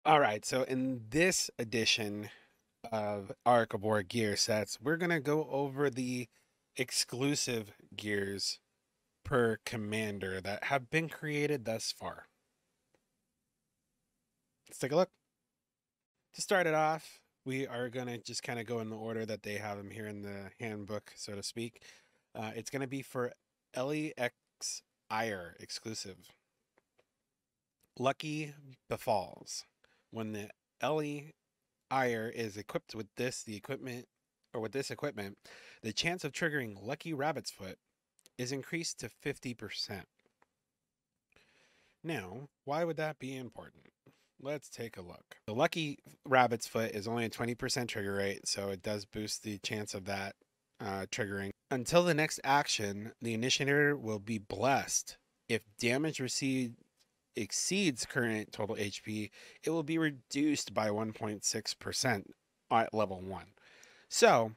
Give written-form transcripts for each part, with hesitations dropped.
All right, so in this edition of Arc of War gear sets, we're going to go over the exclusive gears per commander that have been created thus far. Let's take a look. To start it off, we are going to just kind of go in the order that they have them here in the handbook, so to speak. It's going to be for LEX Ire exclusive. Lucky Befalls. When the LE Ire is equipped with this equipment, the chance of triggering Lucky Rabbit's Foot is increased to 50%. Now, why would that be important? Let's take a look. The Lucky Rabbit's Foot is only a 20% trigger rate, so it does boost the chance of that triggering. Until the next action, the initiator will be blessed. If damage received exceeds current total HP, it will be reduced by 1.6% at level 1. So,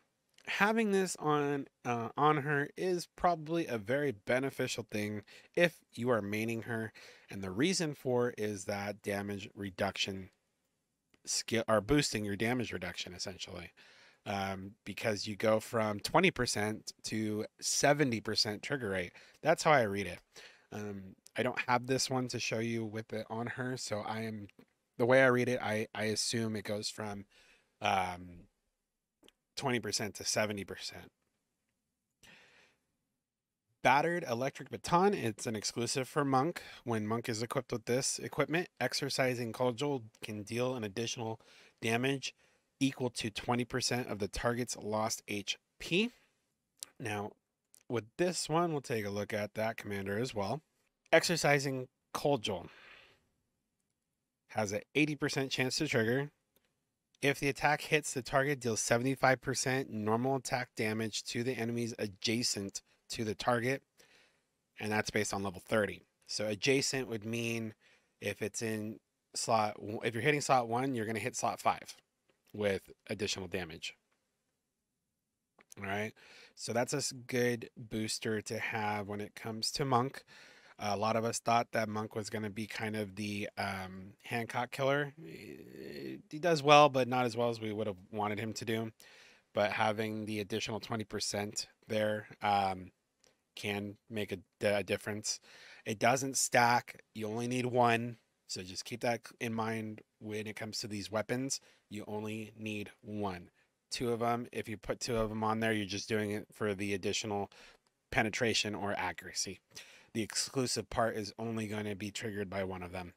having this on her is probably a very beneficial thing if you are maining her, and the reason for is that damage reduction skill are boosting your damage reduction essentially. Because you go from 20% to 70% trigger rate. That's how I read it. I don't have this one to show you with it on her, so the way I read it, I assume it goes from 20% to 70%. Battered Electric Baton, it's an exclusive for Monk. When Monk is equipped with this equipment, exercising Cudgel can deal an additional damage equal to 20% of the target's lost HP. Now, with this one, we'll take a look at that commander as well. Exercising Cudgel has an 80% chance to trigger. If the attack hits, the target deals 75% normal attack damage to the enemies adjacent to the target, and that's based on level 30. So adjacent would mean if it's in slot, if you're hitting slot 1, you're going to hit slot 5 with additional damage. All right, so that's a good booster to have when it comes to Monk. A lot of us thought that Monk was going to be kind of the Hancock killer. He does well, but not as well as we would have wanted him to do. But having the additional 20% there can make a difference. It doesn't stack. You only need one. So just keep that in mind when it comes to these weapons. You only need one. Two of them, if you put two of them on there, you're just doing it for the additional penetration or accuracy. The exclusive part is only going to be triggered by one of them.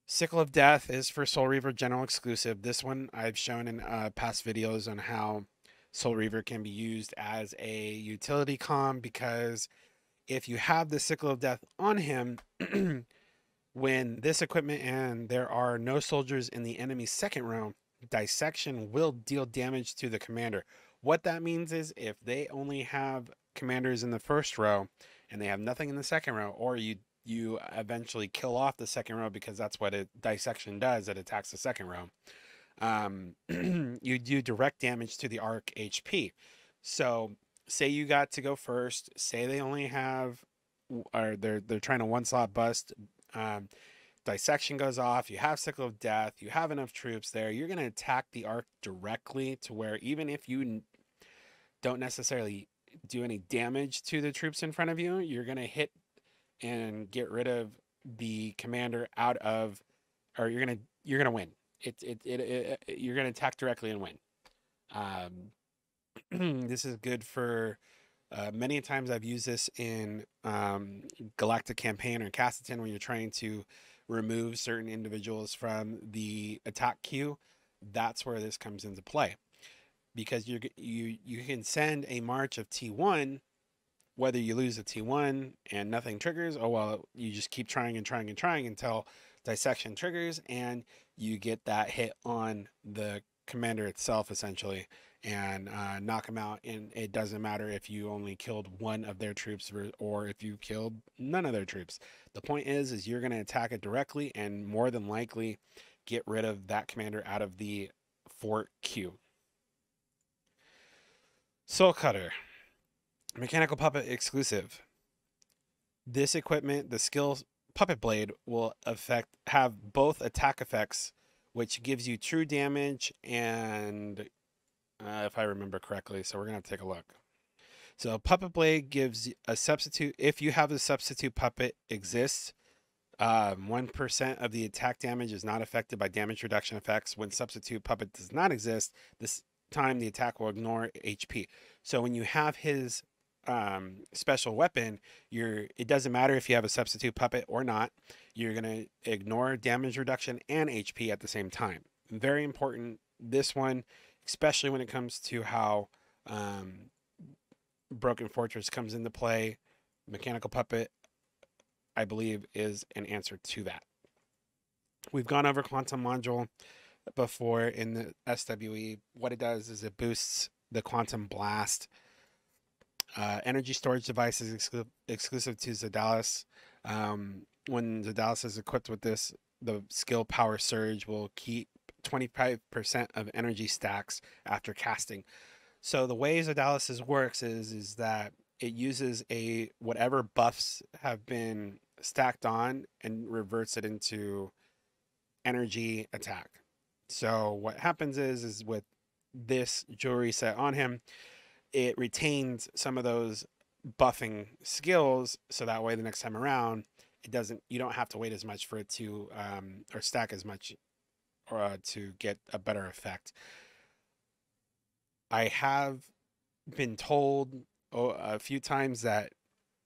Sickle of Death is for Soul Reaver general exclusive. This one I've shown in past videos on how Soul Reaver can be used as a utility comm, because if you have the Sickle of Death on him, when this equipment and there are no soldiers in the enemy's second row, dissection will deal damage to the commander. What that means is if they only have commanders in the first row and they have nothing in the second row, or you eventually kill off the second row because that's what dissection does, it attacks the second row. You do direct damage to the arc HP. So say you got to go first, say they only have, or they're trying to one slot bust, dissection goes off, you have Sickle of Death, you have enough troops there, you're going to attack the arc directly to where even if you don't necessarily do any damage to the troops in front of you, you're going to hit and get rid of the commander out of, or you're gonna win. You're gonna attack directly and win. This is good for many times. I've used this in Galactic Campaign or Cassitan when you're trying to remove certain individuals from the attack queue. That's where this comes into play, because you can send a march of T1. Whether you lose a T1 and nothing triggers, oh well, you just keep trying and trying and trying until dissection triggers and you get that hit on the commander itself essentially, and knock them out. And it doesn't matter if you only killed one of their troops or if you killed none of their troops. The point is you're going to attack it directly and more than likely get rid of that commander out of the fort queue. Soul Cutter. Mechanical Puppet exclusive. This equipment, the skill Puppet Blade will have both attack effects, which gives you true damage and if I remember correctly. So we're gonna take a look. So Puppet Blade gives a substitute. If you have a substitute puppet exists, 1% of the attack damage is not affected by damage reduction effects. When substitute puppet does not exist, this time the attack will ignore HP. So when you have his special weapon, it doesn't matter if you have a substitute puppet or not. You're gonna ignore damage reduction and HP at the same time. Very important. This one, especially when it comes to how Broken Fortress comes into play. Mechanical puppet, I believe, is an answer to that. We've gone over Quantum Module before in the SWE. What it does is it boosts the Quantum Blast. Energy storage device is exclusive to YodaDaWise. When YodaDaWise is equipped with this, the skill Power Surge will keep 25% of energy stacks after casting. So the way YodaDaWise works is that it uses whatever buffs have been stacked on and reverts it into energy attack. So what happens is with this jewelry set on him, it retains some of those buffing skills, so that way the next time around you don't have to wait as much for it to or stack as much or to get a better effect. I have been told a few times that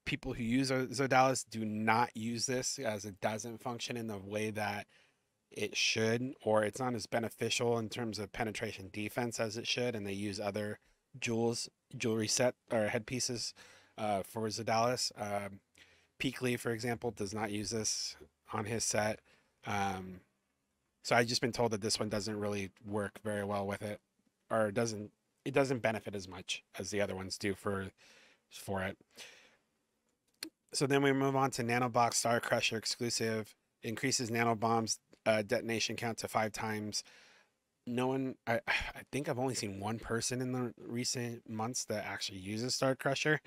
people who use YodaDaWise do not use this, as it doesn't function in the way that it should, or it's not as beneficial in terms of penetration defense as it should, and they use other jewelry set or headpieces for YodaDaWise. Peakley, for example, does not use this on his set. So I've just been told that this one doesn't really work very well with it, or it doesn't benefit as much as the other ones do for it. So then we move on to Nanobox Star Crusher exclusive. Increases nanobombs detonation count to 5 times. I think I've only seen one person in the recent months that actually uses Star Crusher.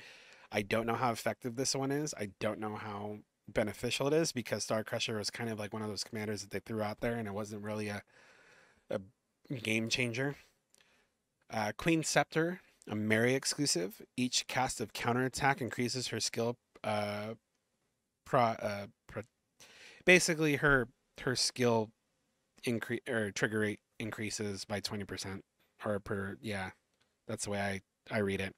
I don't know how effective this one is. I don't know how beneficial it is, because Star Crusher was kind of like one of those commanders that they threw out there and it wasn't really a game changer. Queen Scepter, a Mary exclusive. Each cast of counterattack increases her skill. Basically, her skill increase or trigger rate increases by 20%, or that's the way I read it.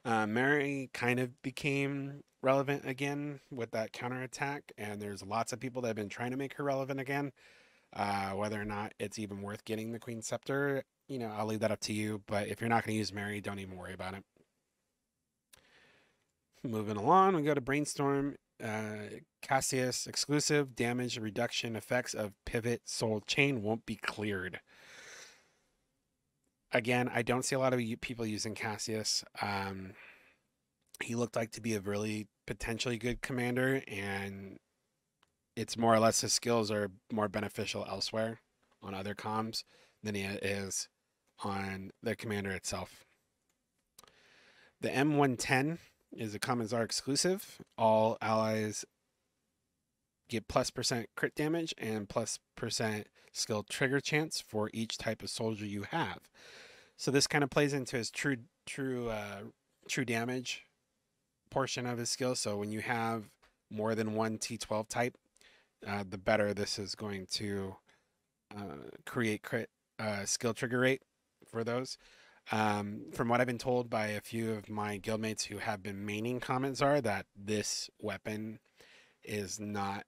Mary kind of became relevant again with that counterattack, and there's lots of people that have been trying to make her relevant again. Whether or not it's even worth getting the Queen Scepter, I'll leave that up to you. But if you're not going to use Mary, don't even worry about it. Moving along, we go to Brainstorm. Cassius exclusive. Damage reduction effects of Pivot Soul Chain won't be cleared. Again, I don't see a lot of people using Cassius. He looked like to be a really potentially good commander, and it's more or less his skills are more beneficial elsewhere on other comms than he is on the commander itself. The M110 is a Commissar exclusive. All allies get +% crit damage and +% skill trigger chance for each type of soldier you have. So this kind of plays into his true damage portion of his skill. So when you have more than one T12 type, the better this is going to create crit skill trigger rate for those. From what I've been told by a few of my guildmates who have been maining Commissar, that this weapon is not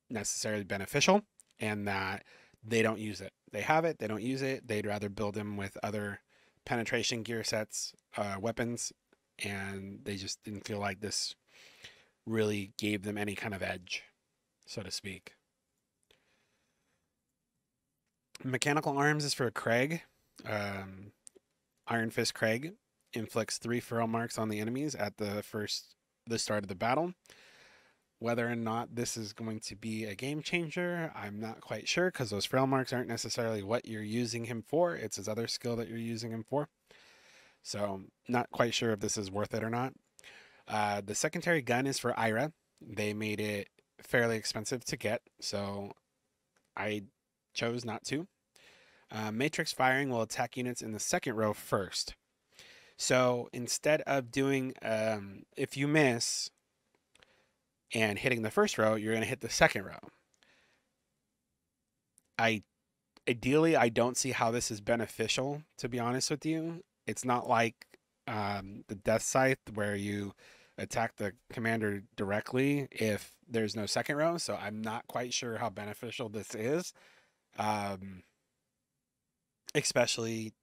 necessarily beneficial, and that they don't use it. They have it, they don't use it. They'd rather build him with other penetration gear sets, weapons, and they just didn't feel like this really gave them any kind of edge, so to speak. Mechanical Arms is for Craig. Iron Fist Craig inflicts 3 feral marks on the enemies at the start of the battle. Whether or not this is going to be a game changer, I'm not quite sure, because those feral marks aren't necessarily what you're using him for. It's his other skill that you're using him for. So not quite sure if this is worth it or not. The secondary gun is for Ira. They made it fairly expensive to get, so I chose not to. Matrix firing will attack units in the second row first. So instead of doing, if you miss and hitting the first row, you're going to hit the second row. Ideally, I don't see how this is beneficial, to be honest with you. It's not like the Death Scythe where you attack the commander directly if there's no second row, so I'm not quite sure how beneficial this is. Especially,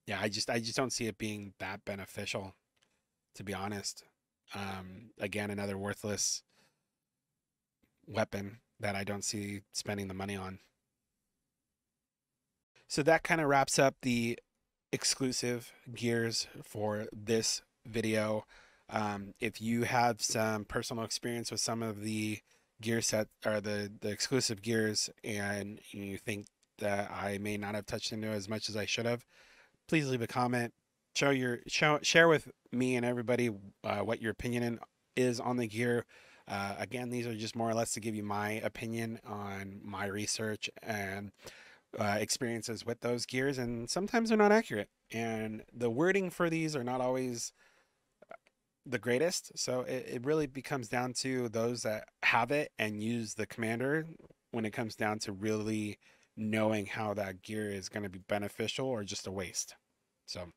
yeah, I just don't see it being that beneficial, to be honest. Again, another worthless weapon that I don't see spending the money on. So that kind of wraps up the exclusive gears for this video. If you have some personal experience with some of the gear set or the exclusive gears, and you think that I may not have touched into as much as I should have, please leave a comment. Share with me and everybody what your opinion is on the gear. Again, these are just more or less to give you my opinion on my research and experiences with those gears, and sometimes they're not accurate, and the wording for these are not always the greatest, so it really becomes down to those that have it and use the commander when it comes down to really knowing how that gear is going to be beneficial or just a waste. So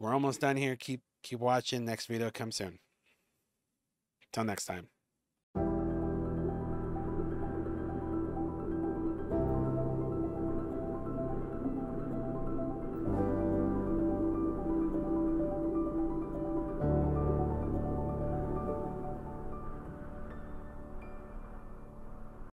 we're almost done here. Keep watching. Next video comes soon. Till next time.